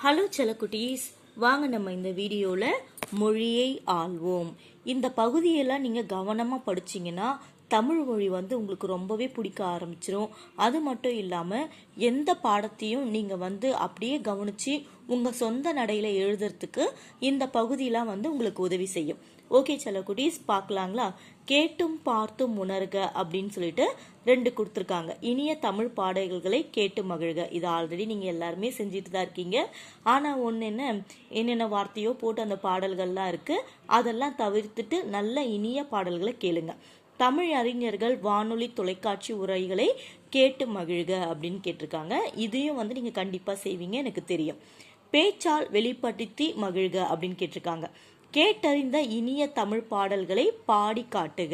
Hello செல்லக்குட்டீஸ், வாங்க நம்ம இந்த வீடியோவில் மொழியை ஆள்வோம் இந்த பகுதியெல்லாம் நீங்கள் கவனமாக படிச்சிங்கன்னா தமிழ் மொழி உங்களுக்கு ரொம்பவே பிடிக்க ஆரம்பிச்சிடும். அது மட்டும் இல்லாமல் எந்த பாடத்தையும் நீங்கள் அப்படியே கவனித்து உங்கள் சொந்த நடையில் எழுதுறதுக்கு இந்த பகுதியெலாம் உங்களுக்கு உதவி செய்யும். ஓகே செல்லக்குட்டீஸ், பார்க்கலாங்களா? கேட்டும் பார்த்தும் உணர்க அப்படின்னு சொல்லிட்டு 2 கொடுத்துருக்காங்க. இனிய தமிழ் பாடல்களை கேட்டு மகிழ்க. இது ஆல்ரெடி நீங்கள் எல்லாருமே செஞ்சுட்டு தான் இருக்கீங்க. ஆனால் ஒன்று என்னென்ன வார்த்தையோ போட்டு அந்த பாடல்கள்லாம் இருக்குது, அதெல்லாம் தவிர்த்துட்டு நல்ல இனிய பாடல்களை கேளுங்க. தமிழ் அறிஞர்கள் வானொலி தொலைக்காட்சி உரைகளை கேட்டு மகிழ்க அப்படின்னு கேட்டிருக்காங்க. இதையும் நீங்கள் கண்டிப்பாக செய்வீங்க எனக்கு தெரியும். பேச்சால் வெளிப்படுத்தி மகிழ்க அப்படின்னு கேட்டிருக்காங்க. கேட்டறிந்த இனிய தமிழ் பாடல்களை பாடி காட்டுக.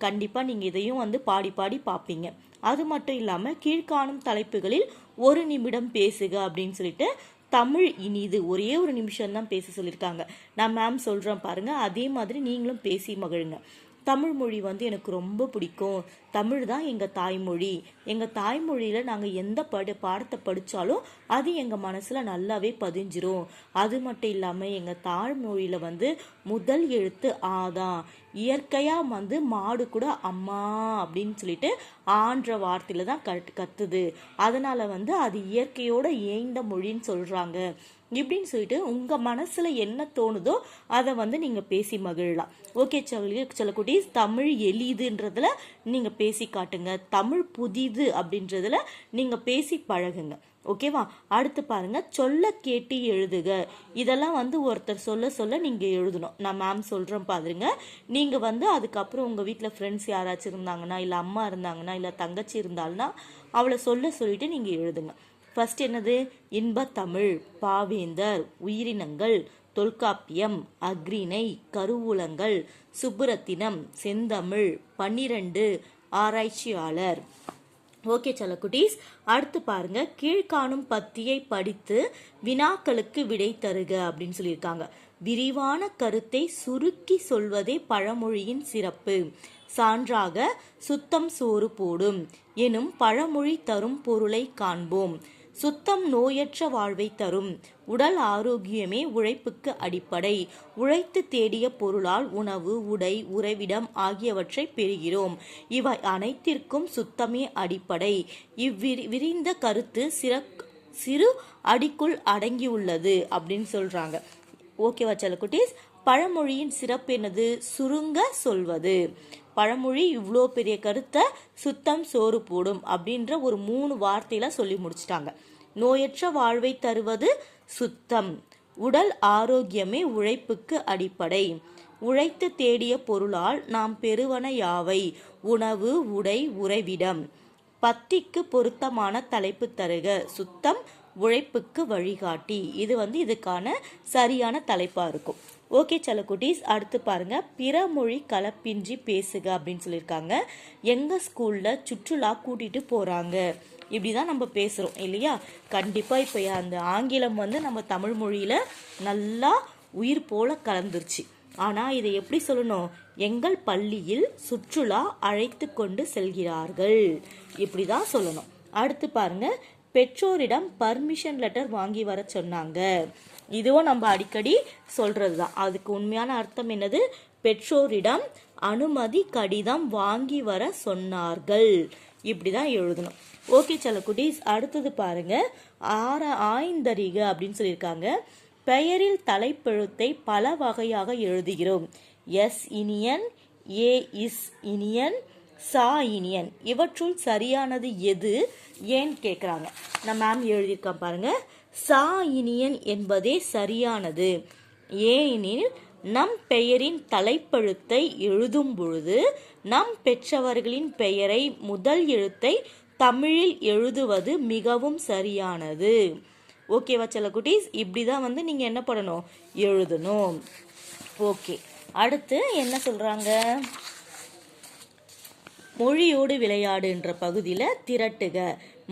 கண்டிப்பாக நீங்கள் இதையும் பாடி பாடி பார்ப்பீங்க. அது மட்டும் இல்லாமல் கீழ்காணும் தலைப்புகளில் 1 நிமிடம் பேசுக அப்படின்னு சொல்லிட்டு தமிழ் இனிது ஒரே 1 நிமிஷம் தான் பேச சொல்லியிருக்காங்க. நான் மேம் சொல்கிறேன் பாருங்கள், அதே மாதிரி நீங்களும் பேசி மகிழுங்க. தமிழ் மொழி எனக்கு ரொம்ப பிடிக்கும். தமிழ் தான் எங்கள் தாய்மொழி. எங்கள் தாய்மொழியில் நாங்கள் எந்த பாடத்தை படித்தாலும் அது எங்கள் மனசில் நல்லாவே பதிஞ்சிரும். அது மட்டும் இல்லாமல் எங்கள் தாய்மொழியில் முதல் எழுத்து ஆதான். இயற்கையாக மாடு கூட அம்மா அப்படின்னு சொல்லிட்டு ஆன்ற வார்த்தையில் தான் கத்துது. அதனால் அது இயற்கையோட ஏய்ந்த மொழின்னு சொல்கிறாங்க. இப்படின்னு சொல்லிட்டு உங்கள் மனசில் என்ன தோணுதோ அதை நீங்கள் பேசி மகிழலாம். ஓகே செல்லக்குட்டீஸ், தமிழ் எளிதுன்றதுல நீங்கள் பேசி காட்டுங்க. தமிழ் புதிது அப்படின்றதுல நீங்கள் பேசி பழகுங்க. ஓகேவா? அடுத்து பாருங்க, சொல்ல கேட்டு எழுதுக. இதெல்லாம் ஒருத்தர் சொல்ல சொல்ல நீங்கள் எழுதணும். நான் மேம் சொல்கிறேன் பாருங்க. நீங்கள் அதுக்கப்புறம் உங்கள் வீட்டில் ஃப்ரெண்ட்ஸ் யாராச்சும் இருந்தாங்கன்னா, இல்லை அம்மா இருந்தாங்கன்னா, இல்லை தங்கச்சி இருந்தால்னா அவளை சொல்லிட்டு நீங்கள் எழுதுங்க. ஃபர்ஸ்ட் என்னது? இன்பத்தமிழ், பாவேந்தர், உயிரினங்கள், தொல்காப்பியம், அக்ரிணை, கருவூலங்கள், சுப்புரத்தினம், செந்தமிழ், 12, ஆராய்ச்சியாளர். ஓகே செல்லக்குட்டீஸ், அடுத்து பாருங்க, கீழ்காணும் பத்தியை படித்து வினாக்களுக்கு விடை தருக அப்படின்னு சொல்லியிருக்காங்க. விரிவான கருத்தை சுருக்கி சொல்வதே பழமொழியின் சிறப்பு. சான்றாக சுத்தம் சோறு போடும் எனும் பழமொழி தரும் பொருளை காண்போம். சுத்தம் நோயற்ற வாழ்வை தரும். உடல் ஆரோக்கியமே உழைப்புக்கு அடிப்படை. உழைத்து தேடிய பொருளால் உணவு, உடை, உறைவிடம் ஆகியவற்றை பெறுகிறோம். இவை அனைத்திற்கும் சுத்தமே அடிப்படை. விரிந்த கருத்து சிறு அடிக்குள் அடங்கியுள்ளது அப்படின்னு சொல்றாங்க. ஓகேவா செல்லக்குட்டீஸ்? பழமொழியின் சிறப்பு என்னது? சுருங்க சொல்வது. பழமொழி இவ்வளோ பெரிய கருத்தை சுத்தம் சோறு போடும் அப்படின்ற ஒரு 3 வார்த்தையில சொல்லி முடிச்சிட்டாங்க. நோயற்ற வாழ்வை தருவது சுத்தம். உடல் ஆரோக்கியமே உழைப்புக்கு அடிப்படை. உழைத்து தேடிய பொருளால் நாம் பெறுவன யாவை? உணவு, உடை, உறைவிடம். பத்திக்கு பொருத்தமான தலைப்பு தருக. சுத்தம் உழைப்புக்கு வழிகாட்டி. இது இதுக்கான சரியான தலைப்பா இருக்கும். ஓகே செல்லக்குட்டீஸ், அடுத்து பாருங்க, பிற மொழி கலப்பின்றி பேசுக அப்படின்னு சொல்லியிருக்காங்க. எங்க ஸ்கூல்ல சுற்றுலா கூட்டிட்டு போறாங்க. இப்படிதான் நம்ம பேசுறோம் இல்லையா? கண்டிப்பா இப்ப அந்த ஆங்கிலம் நம்ம தமிழ் மொழியில நல்லா உயிர் போல கலந்துருச்சு. ஆனா இதை எப்படி சொல்லணும்? எங்கள் பள்ளியில் சுற்றுலா அழைத்து கொண்டு செல்கிறார்கள், இப்படிதான் சொல்லணும். அடுத்து பாருங்க, பெற்றோரிடம் பர்மிஷன் லெட்டர் வாங்கி வர சொன்னாங்க. இதுவும் நம்ம அடிக்கடி சொல்றது தான். அதுக்கு உண்மையான அர்த்தம் என்னது? பெற்றோரிடம் அனுமதி கடிதம் வாங்கி வர சொன்னார்கள். இப்படிதான் எழுதணும். ஓகே செல்லக்குட்டீஸ், அடுத்தது பாருங்க, ஆய்ந்தறிக அப்படின்னு சொல்லியிருக்காங்க. பெயரில் தலைப்பெழுத்தை பல வகையாக எழுதுகிறோம். S Iniyan, A S Iniyan, சா இனியன். இவற்றுள் சரியானது எது? ஏன்னு கேட்குறாங்க. நான் மேம் எழுதியிருக்கேன் பாருங்க. சா இனியன் என்பதே சரியானது. ஏனெனில் நம் பெயரின் தலைப்பெழுத்தை எழுதும் பொழுது நம் பெற்றவர்களின் பெயரை முதல் எழுத்தை தமிழில் எழுதுவது மிகவும் சரியானது. ஓகேவா செல்லக்குட்டீஸ்? இப்படிதான் நீங்கள் என்ன பண்ணணும்? எழுதணும். ஓகே, அடுத்து என்ன சொல்றாங்க? மொழியோடு விளையாடு என்ற பகுதியில் திரட்டுக.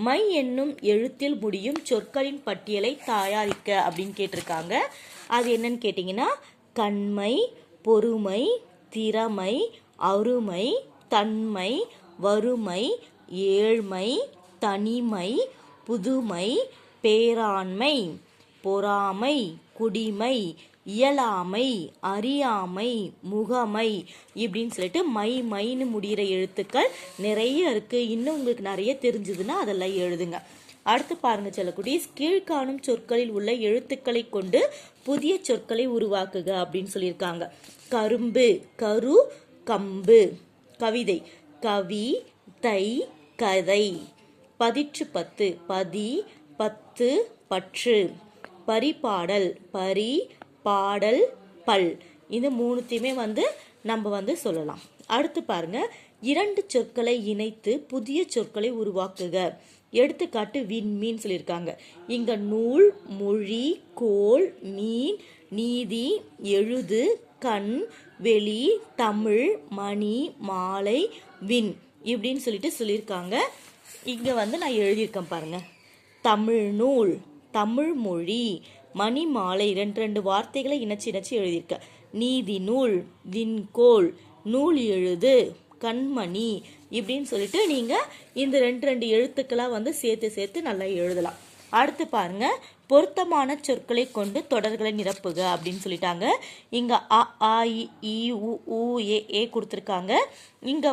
மை என்னும் எழுத்தில் முடியும் சொற்களின் பட்டியலை தயாரிக்க அப்படின்னு கேட்டிருக்காங்க. அது என்னன்னு கேட்டிங்கன்னா, கண்மை, பொறுமை, திறமை, அருமை, தன்மை, வறுமை, ஏழ்மை, தனிமை, புதுமை, பேராண்மை. பொறாமை, குடிமை, இயலாமை, அறியாமை, முகமை இப்படின்னு சொல்லிட்டு மைன்னு முடிகிற எழுத்துக்கள் நிறைய இருக்கு. இன்னும் உங்களுக்கு நிறைய தெரிஞ்சதுன்னா அதெல்லாம் எழுதுங்க. அடுத்து பாருங்க செல்லக்குட்டீஸ், கீழ்காணும் சொற்களில் உள்ள எழுத்துக்களை கொண்டு புதிய சொற்களை உருவாக்குக அப்படின்னு சொல்லியிருக்காங்க. கரும்பு, கரு, கம்பு. கவிதை, கவி, தை, கதை. பதிற்று பத்து, பதி, பத்து, பற்று. பரிபாடல், பரி, பாடல், பல். இது மூணுத்தையுமே நம்ம சொல்லலாம். அடுத்து பாருங்க, இரண்டு சொற்களை இணைத்து புதிய சொற்களை உருவாக்குக. எடுத்துக்காட்டு விண்மீன் சொல்லியிருக்காங்க. இங்க நூல், மொழி, கோல், மீன், நீதி, எழுது, கண், வெளி, தமிழ், மணி, மாலை, விண் இப்படின்னு சொல்லியிருக்காங்க. இங்க நான் எழுதியிருக்கேன் பாருங்க. தமிழ் நூல், தமிழ் மொழி, மணி, மாலை ரெண்டு வார்த்தைகளை இணைச்சு எழுதியிருக்க. நீதி நூல், விண்கோள், நூல் எழுது, கண்மணி இப்படின்னு சொல்லிட்டு நீங்க இந்த ரெண்டு எழுத்துக்களா சேர்த்து நல்லா எழுதலாம். அடுத்து பாருங்க, பொருத்தமான சொற்களை கொண்டு தொடர்களை நிரப்புக அப்படின்னு சொல்லிட்டாங்க. இங்க அ, ஆ, இ, உ, ஏ கொடுத்துருக்காங்க. இங்க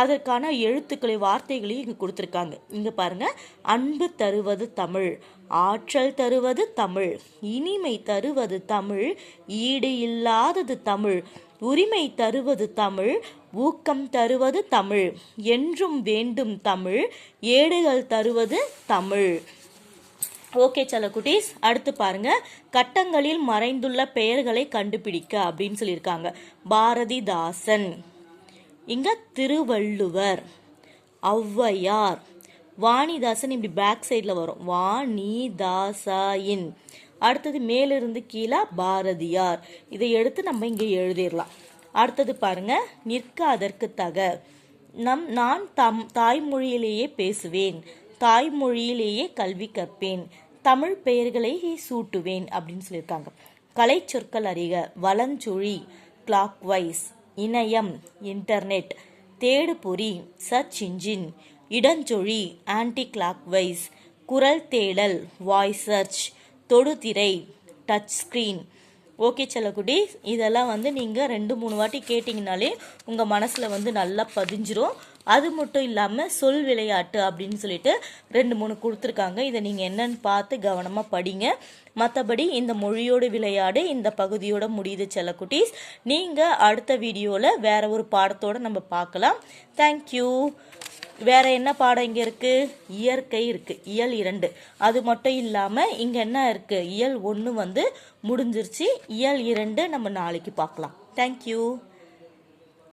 அதற்கான எழுத்துக்களை வார்த்தைகளையும் இங்க கொடுத்துருக்காங்க. இங்க பாருங்க, அன்பு தருவது தமிழ், ஆற்றல் தருவது தமிழ், இனிமை தருவது தமிழ், ஈடு இல்லாதது தமிழ், உரிமை தருவது தமிழ், ஊக்கம் தருவது தமிழ், என்றும் வேண்டும் தமிழ், ஏடுகள் தருவது தமிழ். ஓகே செல்லக்குட்டீஸ், அடுத்து பாருங்க, கட்டங்களில் மறைந்துள்ள பெயர்களை கண்டுபிடிக்க அப்படின்னு சொல்லியிருக்காங்க. பாரதிதாசன், இங்க திருவள்ளுவர், ஔவையார், வாணிதாசன் இப்படி பேக் சைடில் வரும், வாணிதாசாயின். அடுத்தது மேலிருந்து கீழே பாரதியார். இதை எடுத்து நம்ம இங்கே எழுதிடலாம். அடுத்தது பாருங்க, நிற்க அதற்கு தக. நான் தாய்மொழியிலேயே பேசுவேன், தாய்மொழியிலேயே கல்வி கற்பேன், தமிழ் பெயர்களை சூட்டுவேன் அப்படின்னு சொல்லியிருக்காங்க. கலை சொற்கள் அறிக. வலஞ்சுழி, கிளாக் வைஸ், இணையம், இன்டர்நெட், தேடுபொறி, சர்ச் இன்ஜின், இடஞ்சொழி, ஆன்டி கிளாக் வைஸ், குரல் தேடல், வாய்ஸ் சர்ச், தொடுதிரை, டச் ஸ்கிரீன். ஓகே செல்லக்குட்டி, இதெல்லாம் நீங்கள் 2-3 வாட்டி கேட்டிங்கனாலே உங்கள் மனசில் நல்லா பதிஞ்சிரும். அது மட்டும் இல்லாமல் சொல் விளையாட்டு அப்படின்னு சொல்லிட்டு 2-3 கொடுத்துருக்காங்க. இதை நீங்கள் என்னன்னு பார்த்து கவனமாக படிங்க. மற்றபடி இந்த மொழியோடு விளையாடு இந்த பகுதியோட முடியுது செல்லக்குட்டீஸ். நீங்கள் அடுத்த வீடியோவில் வேற ஒரு பாடத்தோடு நம்ம பார்க்கலாம். தேங்க்யூ. வேற என்ன பாடம் இங்கே இருக்கு? இயற்கை இருக்கு, இயல் 2. அது மட்டும் இல்லாமல் இங்கே என்ன இருக்கு? இயல் 1 முடிஞ்சிருச்சு. இயல் 2 நம்ம நாளைக்கு பார்க்கலாம். தேங்க்யூ.